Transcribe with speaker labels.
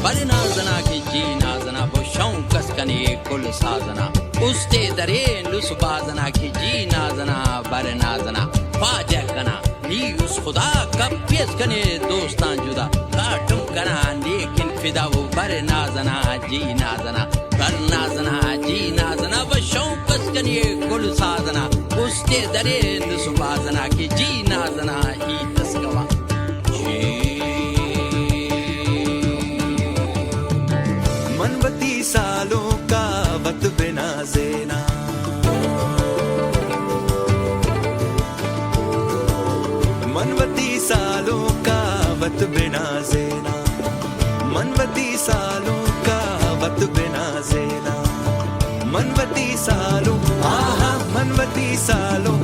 Speaker 1: बर नाजना की जी नाजना वो शौकस कने कुल साजना उस्ते दरे लुस बाजना की जी नाजना बर नाजना फाजा कना नी उस खुदा कपियस कने दोस्तान जुदा काटुम कना लेकिन फिदा वो बर नाजना जी नाजना बर नाजना जी नाजना वो शौकस कने कुल साजना उस्ते दरे लुस बाजना की जी नाजना ही तस्कवा
Speaker 2: मनवती सालों का वक्त बिना ज़ेना, मनवती सालों का वक्त बिना ज़ेना, मनवती सालों का वक्त बिना ज़ेना, मनवती सालों आहा मनवती सालों